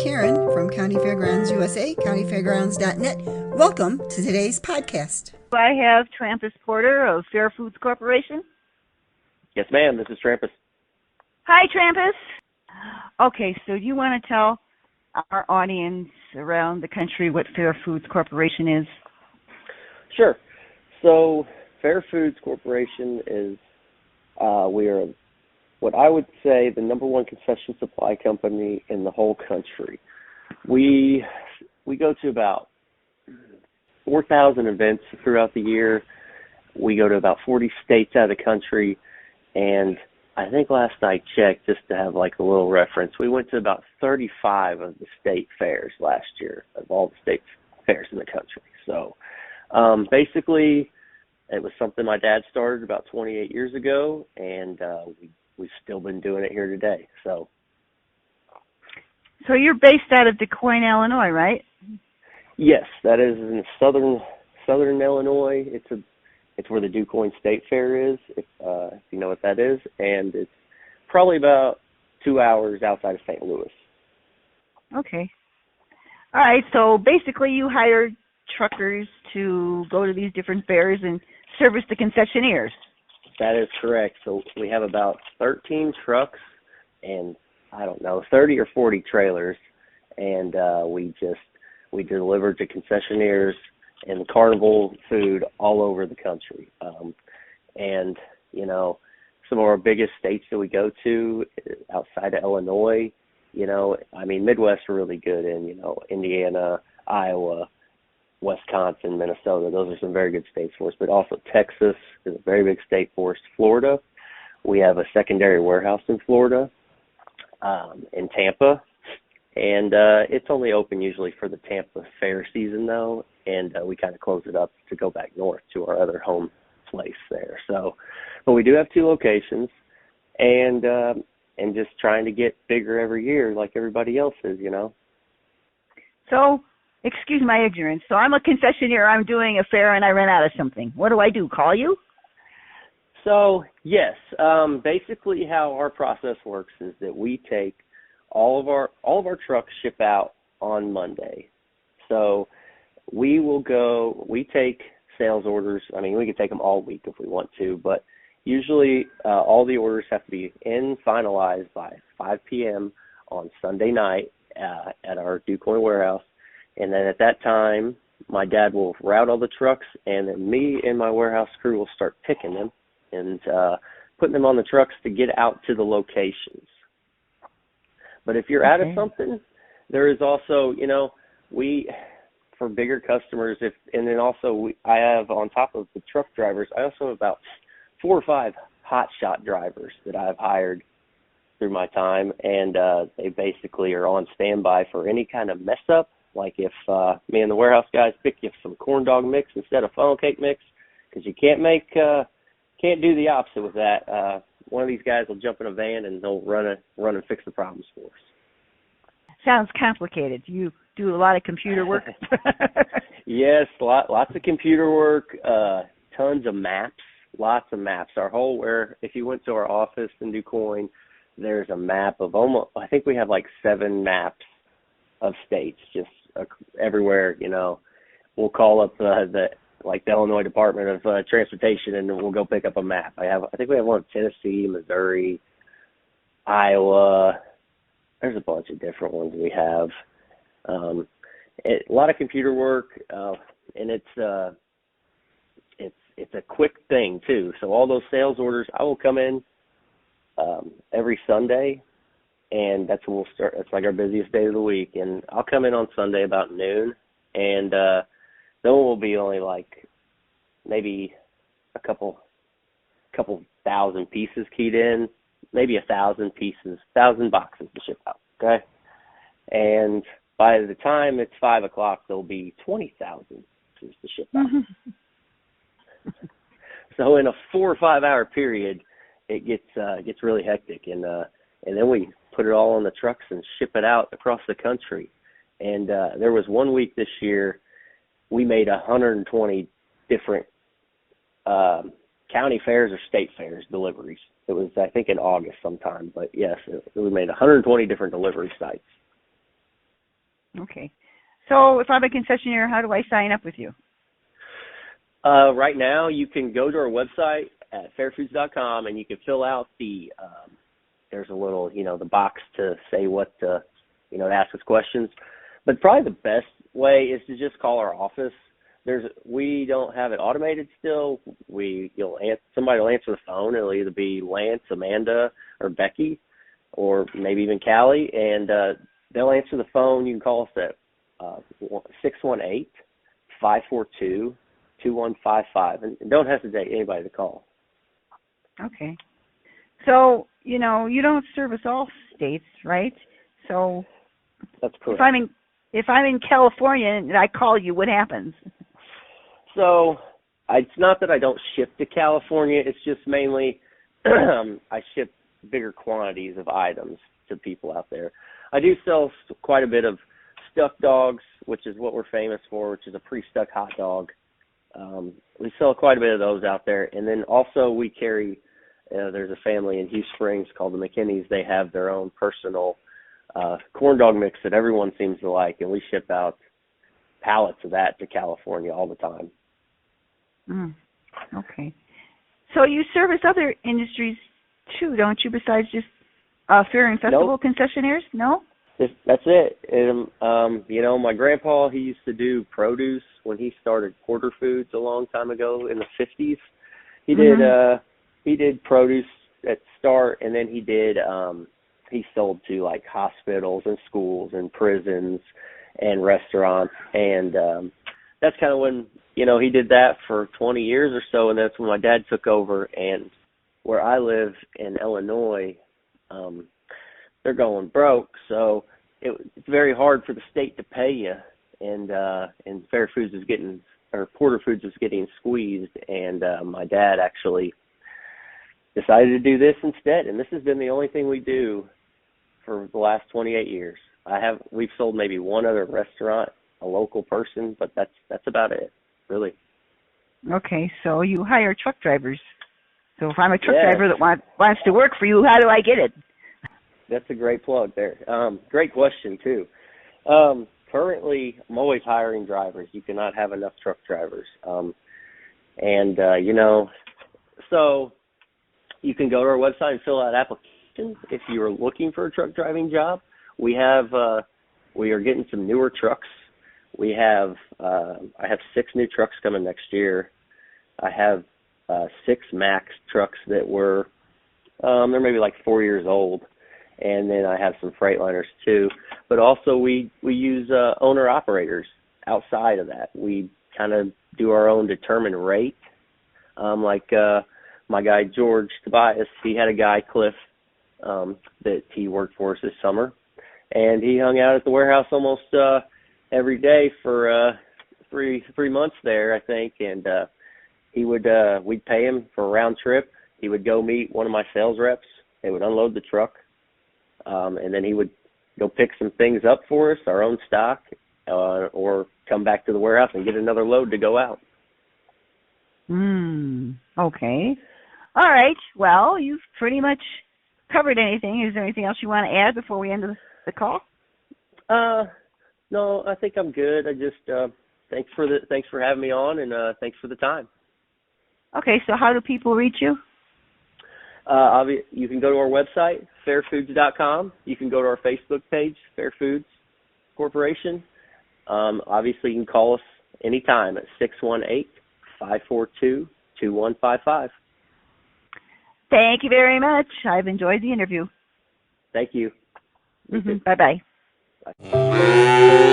Karen from County Fairgrounds USA, countyfairgrounds.net. Welcome to today's podcast. I have trampas-porter of Fair Foods Corporation. Yes, ma'am. This is Trampas. Hi, Trampas. Okay, so do you want to tell our audience around the country what Fair Foods Corporation is? Sure. So Fair Foods Corporation is, we are what I would say the number one concession supply company in the whole country. We go to about 4,000 events throughout the year. We go to about 40 states out of the country, and I think last I checked, just to have like a little reference, we went to about 35 of the state fairs last year, of all the state fairs in the country. So basically, it was something my dad started about 28 years ago, and we've still been doing it here today. So you're based out of Des Moines, Illinois, right? Yes, that is in southern Illinois. It's where the Des Moines State Fair is, if you know what that is, and it's probably about 2 hours outside of St. Louis. Okay. All right, so basically you hire truckers to go to these different fairs and service the concessionaires. That is correct. So we have about 13 trucks and, 30 or 40 trailers, and we deliver to concessionaires and carnival food all over the country. And, some of our biggest states that we go to outside of Illinois, Midwest are really good in, Indiana, Iowa, Wisconsin, Minnesota. Those are some very good states for us. But also Texas is a very big state for us. Florida, we have a secondary warehouse in Florida, in Tampa. And it's only open usually for the Tampa fair season, though, and we kind of close it up to go back north to our other home place there. So, but we do have 2 locations, and just trying to get bigger every year like everybody else is, So, excuse my ignorance. So I'm a concessionaire. I'm doing a fair, and I ran out of something. What do I do? Call you? So, yes. Basically how our process works is that we take all of our trucks ship out on Monday. So we take sales orders. We can take them all week if we want to, but usually all the orders have to be finalized by 5 p.m. on Sunday night at our Des Moines warehouse. And then at that time, my dad will route all the trucks, and then me and my warehouse crew will start picking them and putting them on the trucks to get out to the locations. But if you're out of something, there is also, for bigger customers, I have, on top of the truck drivers, I also have about 4 or 5 hot shot drivers that I've hired through my time, and they basically are on standby for any kind of mess up. Like if me and the warehouse guys pick you some corn dog mix instead of funnel cake mix, because you can't do the opposite with that. One of these guys will jump in a van and they'll run and fix the problems for us. Sounds complicated. You do a lot of computer work? Yes, lots of computer work, tons of maps, lots of maps. If you went to our office in Des Moines, there's a map of I think we have like 7 maps of states just everywhere. We'll call up the Illinois Department of Transportation, and we'll go pick up a map. I think we have one of Tennessee, Missouri, Iowa. There's a bunch of different ones we have. A lot of computer work, and it's a quick thing too. So all those sales orders, I will come in every Sunday, and that's when we'll start. It's like our busiest day of the week, and I'll come in on Sunday about noon, and then we'll be only like maybe a couple thousand pieces keyed in, maybe 1,000 pieces, 1,000 boxes to ship out. Okay, and by the time it's 5 o'clock, there'll be 20,000 pieces to ship out. So in a 4 or 5 hour period, it gets really hectic, and then we put it all on the trucks and ship it out across the country. And there was one week this year we made 120 different county fairs or state fairs deliveries. It was, I think, in August sometime, but yes, we made 120 different delivery sites. Okay. So if I'm a concessionaire, how do I sign up with you? Right now, you can go to our website at fairfoods.com, and you can fill out there's a little, the box to say what to, to ask us questions. But probably the best way is to just call our office. We don't have it automated still. Somebody will answer the phone. It'll either be Lance, Amanda, or Becky, or maybe even Callie, and they'll answer the phone. You can call us at 618-542-2155, and don't hesitate, anybody to call. Okay. So, you don't service all states, right? So That's correct. If I'm in California and I call you, what happens? So it's not that I don't ship to California. It's just mainly I ship bigger quantities of items to people out there. I do sell quite a bit of stuck dogs, which is what we're famous for, which is a pre-stuck hot dog. We sell quite a bit of those out there. And then also we carry, there's a family in Hugh Springs called the McKinneys. They have their own personal corn dog mix that everyone seems to like, and we ship out pallets of that to California all the time. Okay. So you service other industries too, don't you, besides just fair and festival concessionaires? No? That's it. And, my grandpa, he used to do produce when he started Porter Foods a long time ago in the 50s. He did produce at start, and then he sold to like hospitals and schools and prisons and restaurants, and that's kind of when he did that for 20 years or so, and that's when my dad took over. And where I live in Illinois, they're going broke, so it's very hard for the state to pay you, and Porter Foods was getting squeezed, and my dad actually decided to do this instead, and this has been the only thing we do for the last 28 years. We've sold maybe one other restaurant, a local person, but that's about it, really. Okay, so you hire truck drivers. So if I'm a truck driver that wants to work for you, how do I get it? That's a great plug there. Great question, too. Currently, I'm always hiring drivers. You cannot have enough truck drivers. So you can go to our website and fill out applications if you are looking for a truck driving job. We are getting some newer trucks. I have 6 new trucks coming next year. I have 6 Max trucks that they're maybe like 4 years old. And then I have some Freightliners too. But also we use owner-operators outside of that. We kind of do our own determined rate. Like my guy George Tobias, he had a guy, Cliff, that he worked for us this summer. And he hung out at the warehouse almost every day for 3 months there, I think. And we'd pay him for a round trip. He would go meet one of my sales reps. They would unload the truck. And then he would go pick some things up for us, our own stock, or come back to the warehouse and get another load to go out. Okay. All right. Well, you've pretty much covered anything. Is there anything else you want to add before we end the call? No, I think I'm good. I just thanks for having me on, and thanks for the time. Okay. So how do people reach you? You can go to our website, fairfoods.com. You can go to our Facebook page, Fair Foods Corporation. Obviously, you can call us anytime at 618-542-2155. Thank you very much. I've enjoyed the interview. Thank you. Bye-bye. Bye.